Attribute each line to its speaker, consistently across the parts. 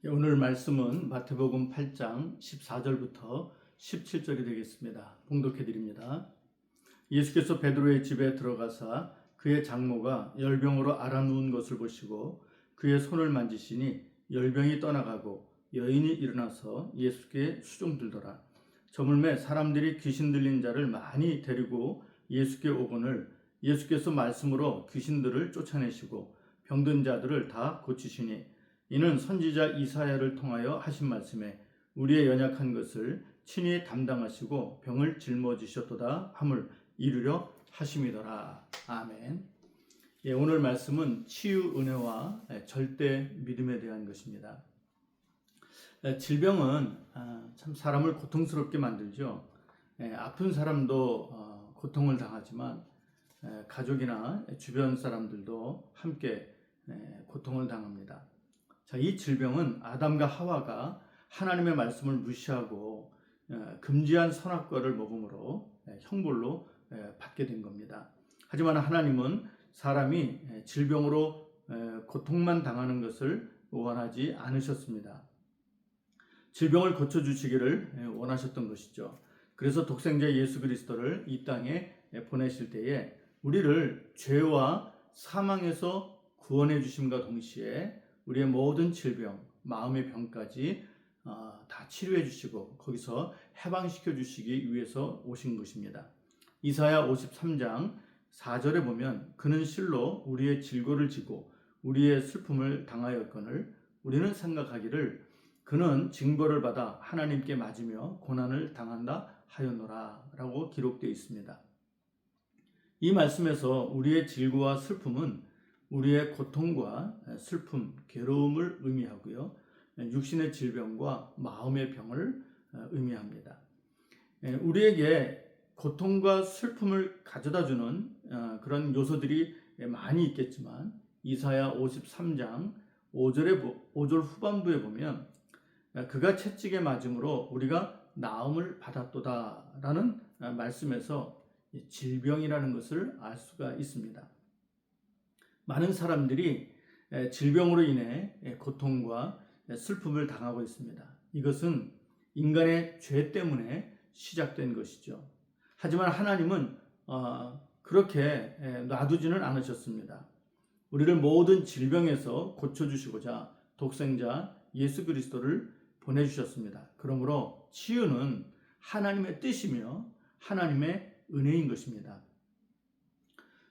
Speaker 1: 오늘 말씀은 마태복음 8장 14절부터 17절이 되겠습니다. 봉독해 드립니다. 예수께서 베드로의 집에 들어가사 그의 장모가 열병으로 앓아누운 것을 보시고 그의 손을 만지시니 열병이 떠나가고 여인이 일어나서 예수께 수종들더라. 저물매 사람들이 귀신 들린 자를 많이 데리고 예수께 오거늘 예수께서 말씀으로 귀신들을 쫓아내시고 병든 자들을 다 고치시니 이는 선지자 이사야를 통하여 하신 말씀에 우리의 연약한 것을 친히 담당하시고 병을 짊어지셨도다 함을 이루려 하심이더라. 아멘. 오늘 말씀은 치유 은혜와 절대 믿음에 대한 것입니다. 질병은 참 사람을 고통스럽게 만들죠. 아픈 사람도 고통을 당하지만 가족이나 주변 사람들도 함께 고통을 당합니다. 자, 이 질병은 아담과 하와가 하나님의 말씀을 무시하고 금지한 선악과를 먹음으로 형벌로 받게 된 겁니다. 하지만 하나님은 사람이 질병으로 고통만 당하는 것을 원하지 않으셨습니다. 질병을 고쳐주시기를 원하셨던 것이죠. 그래서 독생자 예수 그리스도를 이 땅에 보내실 때에 우리를 죄와 사망에서 구원해 주심과 동시에 우리의 모든 질병, 마음의 병까지 다 치료해 주시고 거기서 해방시켜 주시기 위해서 오신 것입니다. 이사야 53장 4절에 보면 그는 실로 우리의 질고를 지고 우리의 슬픔을 당하였거늘 우리는 생각하기를 그는 징벌을 받아 하나님께 맞으며 고난을 당한다 하였노라 라고 기록되어 있습니다. 이 말씀에서 우리의 질고와 슬픔은 우리의 고통과 슬픔, 괴로움을 의미하고요. 육신의 질병과 마음의 병을 의미합니다. 우리에게 고통과 슬픔을 가져다주는 그런 요소들이 많이 있겠지만 이사야 53장 5절 후반부에 보면 그가 채찍에 맞음으로 우리가 나음을 받았도다라는 말씀에서 질병이라는 것을 알 수가 있습니다. 많은 사람들이 질병으로 인해 고통과 슬픔을 당하고 있습니다. 이것은 인간의 죄 때문에 시작된 것이죠. 하지만 하나님은 그렇게 놔두지는 않으셨습니다. 우리를 모든 질병에서 고쳐주시고자 독생자 예수 그리스도를 보내주셨습니다. 그러므로 치유는 하나님의 뜻이며 하나님의 은혜인 것입니다.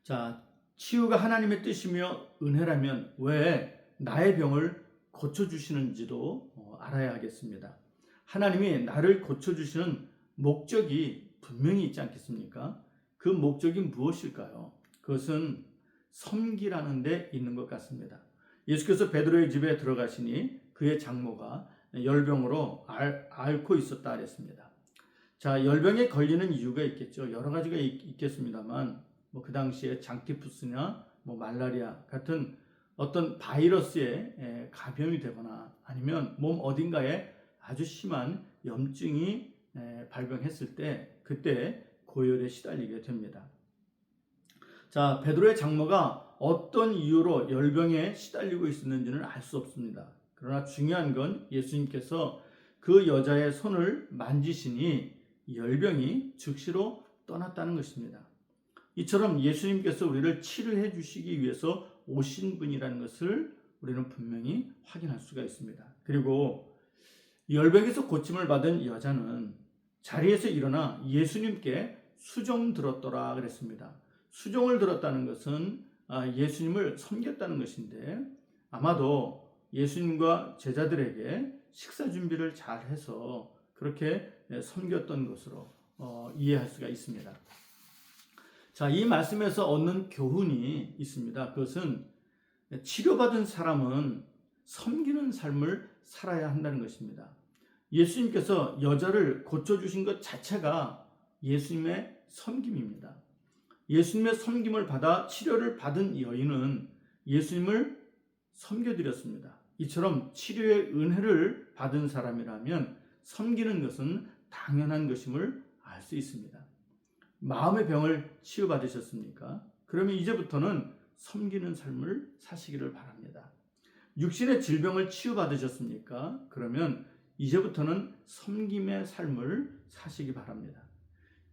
Speaker 1: 자, 치유가 하나님의 뜻이며 은혜라면 왜 나의 병을 고쳐주시는지도 알아야 하겠습니다. 하나님이 나를 고쳐주시는 목적이 분명히 있지 않겠습니까? 그 목적이 무엇일까요? 그것은 섬기라는 데 있는 것 같습니다. 예수께서 베드로의 집에 들어가시니 그의 장모가 열병으로 앓고 있었다 그랬습니다. 자, 열병에 걸리는 이유가 있겠죠. 여러 가지가 있겠습니다만 그 당시에 장티푸스나 말라리아 같은 어떤 바이러스에 감염이 되거나 아니면 몸 어딘가에 아주 심한 염증이 발병했을 때 그때 고열에 시달리게 됩니다. 자, 베드로의 장모가 어떤 이유로 열병에 시달리고 있었는지는 알 수 없습니다. 그러나 중요한 건 예수님께서 그 여자의 손을 만지시니 열병이 즉시로 떠났다는 것입니다. 이처럼 예수님께서 우리를 치료해 주시기 위해서 오신 분이라는 것을 우리는 분명히 확인할 수가 있습니다. 그리고 열병에서 고침을 받은 여자는 자리에서 일어나 예수님께 수종 들었더라 그랬습니다. 수종을 들었다는 것은 예수님을 섬겼다는 것인데 아마도 예수님과 제자들에게 식사 준비를 잘 해서 그렇게 섬겼던 것으로 이해할 수가 있습니다. 자, 이 말씀에서 얻는 교훈이 있습니다. 그것은 치료받은 사람은 섬기는 삶을 살아야 한다는 것입니다. 예수님께서 여자를 고쳐주신 것 자체가 예수님의 섬김입니다. 예수님의 섬김을 받아 치료를 받은 여인은 예수님을 섬겨드렸습니다. 이처럼 치료의 은혜를 받은 사람이라면 섬기는 것은 당연한 것임을 알 수 있습니다. 마음의 병을 치유받으셨습니까? 그러면 이제부터는 섬기는 삶을 사시기를 바랍니다. 육신의 질병을 치유받으셨습니까? 그러면 이제부터는 섬김의 삶을 사시기 바랍니다.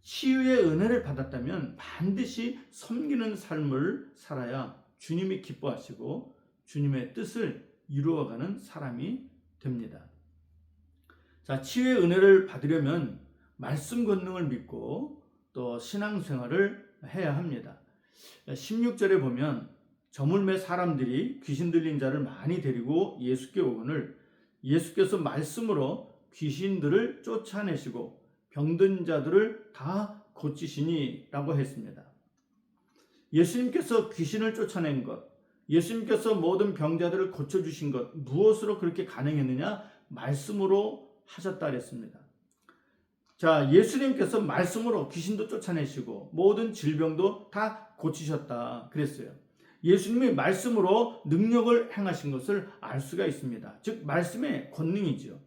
Speaker 1: 치유의 은혜를 받았다면 반드시 섬기는 삶을 살아야 주님이 기뻐하시고 주님의 뜻을 이루어가는 사람이 됩니다. 자, 치유의 은혜를 받으려면 말씀 권능을 믿고 또 신앙생활을 해야 합니다. 16절에 보면 저물매 사람들이 귀신 들린 자를 많이 데리고 예수께 오거늘 예수께서 말씀으로 귀신들을 쫓아내시고 병든 자들을 다 고치시니 라고 했습니다. 예수님께서 귀신을 쫓아낸 것, 예수님께서 모든 병자들을 고쳐주신 것, 무엇으로 그렇게 가능했느냐? 말씀으로 하셨다 그랬습니다. 자, 예수님께서 말씀으로 귀신도 쫓아내시고 모든 질병도 다 고치셨다 그랬어요. 예수님이 말씀으로 능력을 행하신 것을 알 수가 있습니다. 즉 말씀의 권능이죠.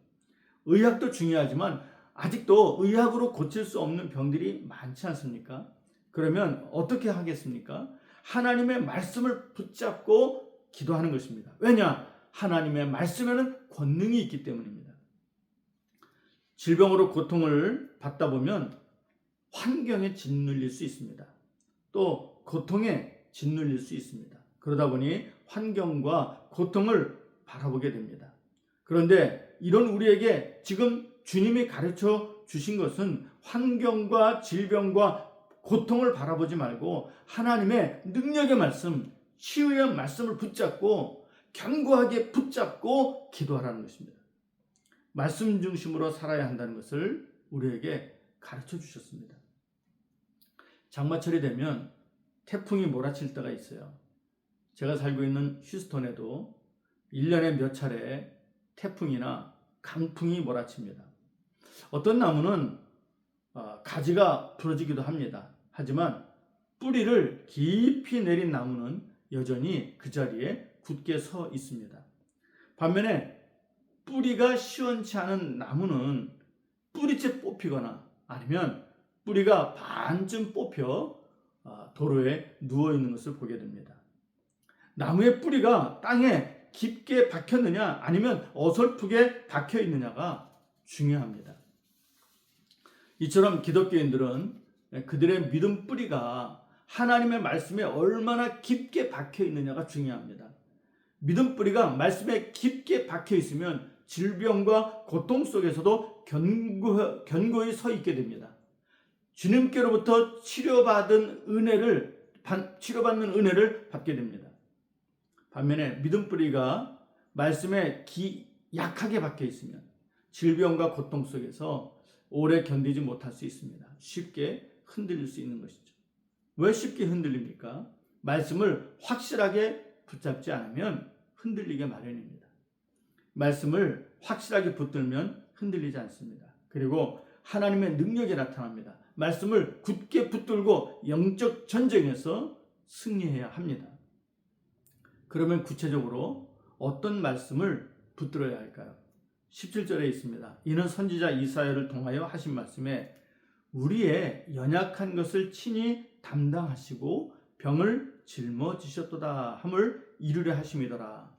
Speaker 1: 의학도 중요하지만 아직도 의학으로 고칠 수 없는 병들이 많지 않습니까? 그러면 어떻게 하겠습니까? 하나님의 말씀을 붙잡고 기도하는 것입니다. 왜냐? 하나님의 말씀에는 권능이 있기 때문입니다. 질병으로 고통을 받다 보면 환경에 짓눌릴 수 있습니다. 또 고통에 짓눌릴 수 있습니다. 그러다 보니 환경과 고통을 바라보게 됩니다. 그런데 이런 우리에게 지금 주님이 가르쳐 주신 것은 환경과 질병과 고통을 바라보지 말고 하나님의 능력의 말씀, 치유의 말씀을 붙잡고 견고하게 붙잡고 기도하라는 것입니다. 말씀 중심으로 살아야 한다는 것을 우리에게 가르쳐 주셨습니다. 장마철이 되면 태풍이 몰아칠 때가 있어요. 제가 살고 있는 휴스턴에도 1년에 몇 차례 태풍이나 강풍이 몰아칩니다. 어떤 나무는 가지가 부러지기도 합니다. 하지만 뿌리를 깊이 내린 나무는 여전히 그 자리에 굳게 서 있습니다. 반면에 뿌리가 시원치 않은 나무는 뿌리째 뽑히거나 아니면 뿌리가 반쯤 뽑혀 도로에 누워 있는 것을 보게 됩니다. 나무의 뿌리가 땅에 깊게 박혔느냐 아니면 어설프게 박혀 있느냐가 중요합니다. 이처럼 기독교인들은 그들의 믿음 뿌리가 하나님의 말씀에 얼마나 깊게 박혀 있느냐가 중요합니다. 믿음 뿌리가 말씀에 깊게 박혀 있으면 질병과 고통 속에서도 견고히 서 있게 됩니다. 주님께로부터 치료받는 은혜를 받게 됩니다. 반면에 믿음 뿌리가 말씀에 약하게 박혀 있으면 질병과 고통 속에서 오래 견디지 못할 수 있습니다. 쉽게 흔들릴 수 있는 것이죠. 왜 쉽게 흔들립니까? 말씀을 확실하게 붙잡지 않으면 흔들리게 마련입니다. 말씀을 확실하게 붙들면 흔들리지 않습니다. 그리고 하나님의 능력이 나타납니다. 말씀을 굳게 붙들고 영적 전쟁에서 승리해야 합니다. 그러면 구체적으로 어떤 말씀을 붙들어야 할까요? 17절에 있습니다. 이는 선지자 이사야를 통하여 하신 말씀에 우리의 연약한 것을 친히 담당하시고 병을 짊어지셨도다 함을 이루려 하심이더라.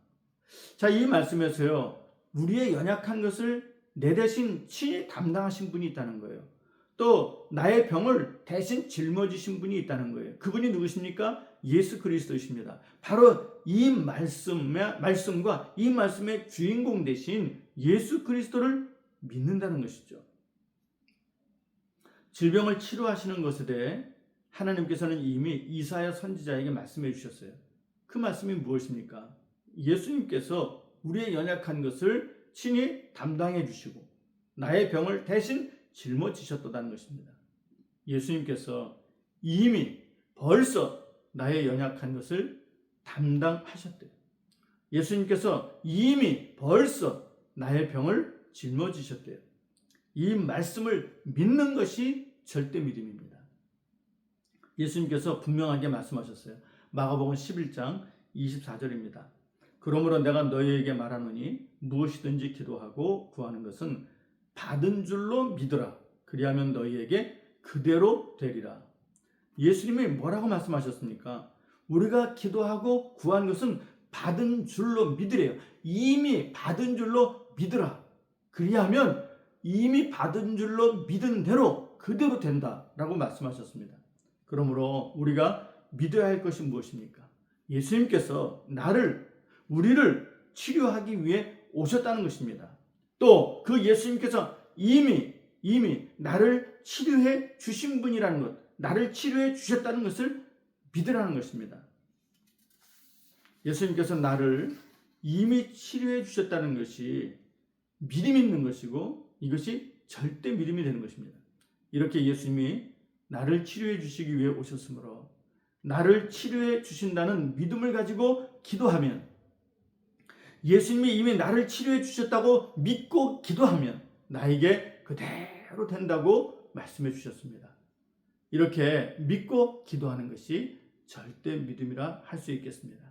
Speaker 1: 자, 이 말씀에서요, 우리의 연약한 것을 내 대신 친히 담당하신 분이 있다는 거예요. 또 나의 병을 대신 짊어지신 분이 있다는 거예요. 그분이 누구십니까? 예수 그리스도이십니다. 바로 이 말씀과 이 말씀의 주인공 되신 예수 그리스도를 믿는다는 것이죠. 질병을 치료하시는 것에 대해 하나님께서는 이미 이사야 선지자에게 말씀해 주셨어요. 그 말씀이 무엇입니까? 예수님께서 우리의 연약한 것을 친히 담당해 주시고 나의 병을 대신 짊어지셨다는 것입니다. 예수님께서 이미 벌써 나의 연약한 것을 담당하셨대요. 예수님께서 이미 벌써 나의 병을 짊어지셨대요. 이 말씀을 믿는 것이 절대 믿음입니다. 예수님께서 분명하게 말씀하셨어요. 마가복음 11장 24절입니다. 그러므로 내가 너희에게 말하노니 무엇이든지 기도하고 구하는 것은 받은 줄로 믿으라. 그리하면 너희에게 그대로 되리라. 예수님이 뭐라고 말씀하셨습니까? 우리가 기도하고 구하는 것은 받은 줄로 믿으래요. 이미 받은 줄로 믿으라. 그리하면 이미 받은 줄로 믿은 대로 그대로 된다라고 말씀하셨습니다. 그러므로 우리가 믿어야 할 것이 무엇입니까? 예수님께서 우리를 치료하기 위해 오셨다는 것입니다. 또 그 예수님께서 이미 나를 치료해 주신 분이라는 것, 나를 치료해 주셨다는 것을 믿으라는 것입니다. 예수님께서 나를 이미 치료해 주셨다는 것이 믿음 있는 것이고 이것이 절대 믿음이 되는 것입니다. 이렇게 예수님이 나를 치료해 주시기 위해 오셨으므로 나를 치료해 주신다는 믿음을 가지고 기도하면, 예수님이 이미 나를 치료해 주셨다고 믿고 기도하면 나에게 그대로 된다고 말씀해 주셨습니다. 이렇게 믿고 기도하는 것이 절대 믿음이라 할 수 있겠습니다.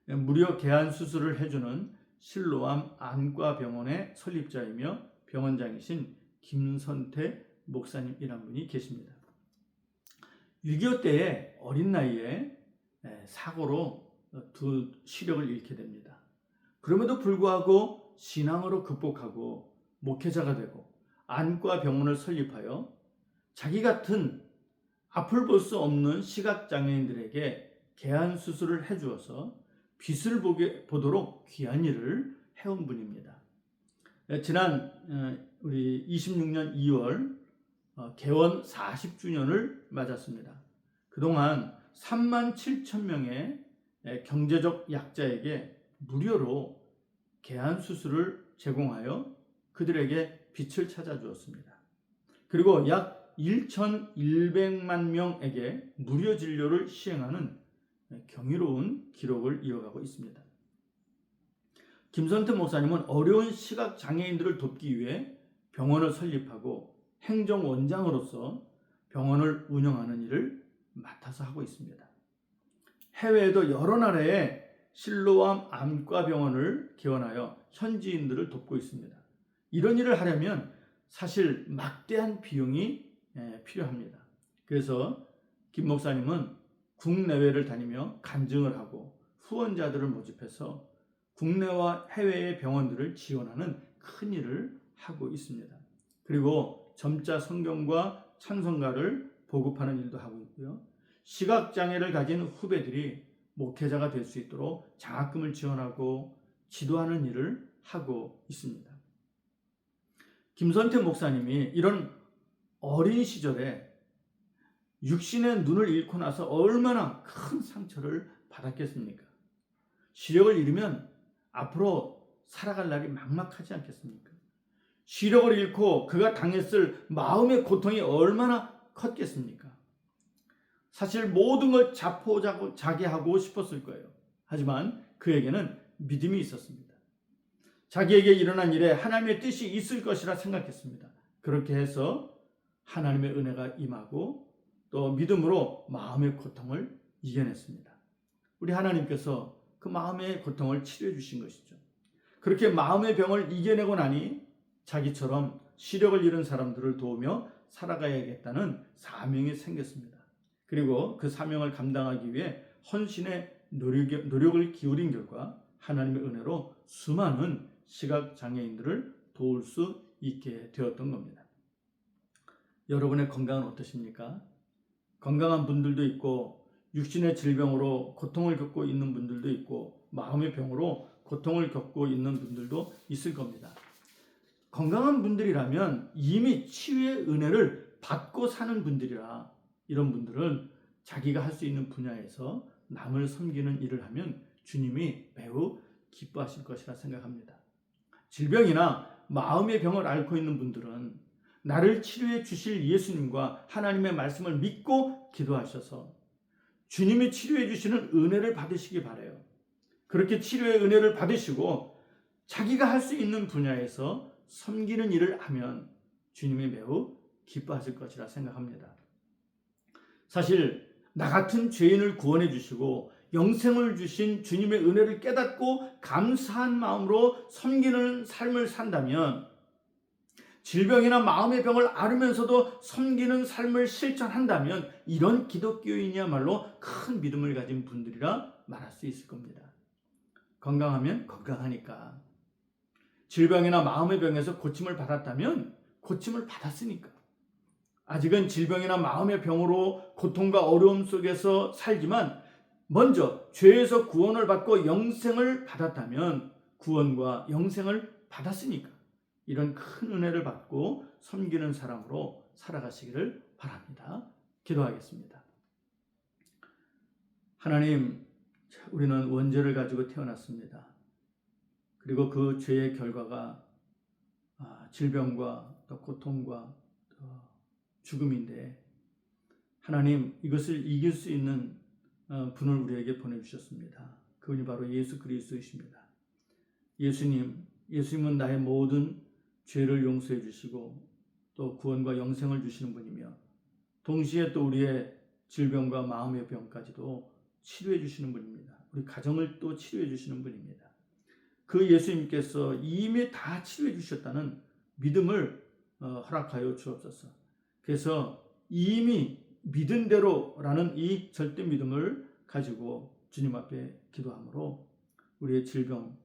Speaker 1: 무료 개안 수술을 해주는 실로암 안과병원의 설립자이며 병원장이신 김선태 목사님이란 분이 계십니다. 6.25 때에 어린 나이에 사고로 두 시력을 잃게 됩니다. 그럼에도 불구하고 신앙으로 극복하고 목회자가 되고 안과병원을 설립하여 자기 같은 앞을 볼 수 없는 시각장애인들에게 개안 수술을 해주어서 빛을 보도록 귀한 일을 해온 분입니다. 지난 우리 26년 2월 개원 40주년을 맞았습니다. 그동안 3만 7천 명의 경제적 약자에게 무료로 개안 수술을 제공하여 그들에게 빛을 찾아주었습니다. 그리고 약 1,100만 명에게 무료 진료를 시행하는 경이로운 기록을 이어가고 있습니다. 김선태 목사님은 어려운 시각장애인들을 돕기 위해 병원을 설립하고 행정원장으로서 병원을 운영하는 일을 맡아서 하고 있습니다. 해외에도 여러 나라에 실로암 안과병원을 개원하여 현지인들을 돕고 있습니다. 이런 일을 하려면 사실 막대한 비용이 필요합니다. 그래서 김 목사님은 국내외를 다니며 간증을 하고 후원자들을 모집해서 국내와 해외의 병원들을 지원하는 큰 일을 하고 있습니다. 그리고 점자 성경과 찬송가를 보급하는 일도 하고 있고요. 시각장애를 가진 후배들이 목회자가 될 수 있도록 장학금을 지원하고 지도하는 일을 하고 있습니다. 김선태 목사님이 이런 어린 시절에 육신의 눈을 잃고 나서 얼마나 큰 상처를 받았겠습니까? 시력을 잃으면 앞으로 살아갈 날이 막막하지 않겠습니까? 시력을 잃고 그가 당했을 마음의 고통이 얼마나 컸겠습니까? 사실 모든 걸 자포자기하고 싶었을 거예요. 하지만 그에게는 믿음이 있었습니다. 자기에게 일어난 일에 하나님의 뜻이 있을 것이라 생각했습니다. 그렇게 해서 하나님의 은혜가 임하고 또 믿음으로 마음의 고통을 이겨냈습니다. 우리 하나님께서 그 마음의 고통을 치료해 주신 것이죠. 그렇게 마음의 병을 이겨내고 나니 자기처럼 시력을 잃은 사람들을 도우며 살아가야겠다는 사명이 생겼습니다. 그리고 그 사명을 감당하기 위해 헌신의 노력을 기울인 결과 하나님의 은혜로 수많은 시각장애인들을 도울 수 있게 되었던 겁니다. 여러분의 건강은 어떠십니까? 건강한 분들도 있고 육신의 질병으로 고통을 겪고 있는 분들도 있고 마음의 병으로 고통을 겪고 있는 분들도 있을 겁니다. 건강한 분들이라면 이미 치유의 은혜를 받고 사는 분들이라 이런 분들은 자기가 할 수 있는 분야에서 남을 섬기는 일을 하면 주님이 매우 기뻐하실 것이라 생각합니다. 질병이나 마음의 병을 앓고 있는 분들은 나를 치료해 주실 예수님과 하나님의 말씀을 믿고 기도하셔서 주님이 치료해 주시는 은혜를 받으시기 바라요. 그렇게 치료의 은혜를 받으시고 자기가 할 수 있는 분야에서 섬기는 일을 하면 주님이 매우 기뻐하실 것이라 생각합니다. 사실 나 같은 죄인을 구원해 주시고 영생을 주신 주님의 은혜를 깨닫고 감사한 마음으로 섬기는 삶을 산다면, 질병이나 마음의 병을 앓으면서도 섬기는 삶을 실천한다면 이런 기독교인이야말로 큰 믿음을 가진 분들이라 말할 수 있을 겁니다. 건강하면 건강하니까. 질병이나 마음의 병에서 고침을 받았다면 고침을 받았으니까. 아직은 질병이나 마음의 병으로 고통과 어려움 속에서 살지만 먼저 죄에서 구원을 받고 영생을 받았다면 구원과 영생을 받았으니까 이런 큰 은혜를 받고 섬기는 사람으로 살아가시기를 바랍니다. 기도하겠습니다. 하나님, 우리는 원죄를 가지고 태어났습니다. 그리고 그 죄의 결과가 질병과 또 고통과 또 죽음인데 하나님, 이것을 이길 수 있는 분을 우리에게 보내주셨습니다. 그분이 바로 예수 그리스도이십니다. 예수님은 나의 모든 죄를 용서해 주시고 또 구원과 영생을 주시는 분이며 동시에 또 우리의 질병과 마음의 병까지도 치료해 주시는 분입니다. 우리 가정을 또 치료해 주시는 분입니다. 그 예수님께서 이미 다 치료해 주셨다는 믿음을 허락하여 주옵소서. 그래서 이미 믿은 대로라는 이 절대 믿음을 가지고 주님 앞에 기도함으로 우리의 질병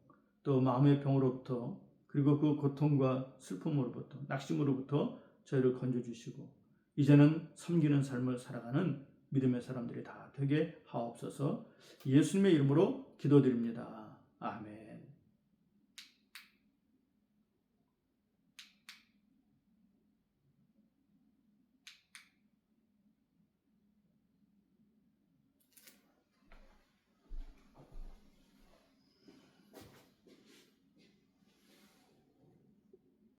Speaker 1: 또 마음의 병으로부터 그리고 그 고통과 슬픔으로부터 낙심으로부터 저희를 건져주시고 이제는 섬기는 삶을 살아가는 믿음의 사람들이 다 되게 하옵소서. 예수님의 이름으로 기도드립니다. 아멘.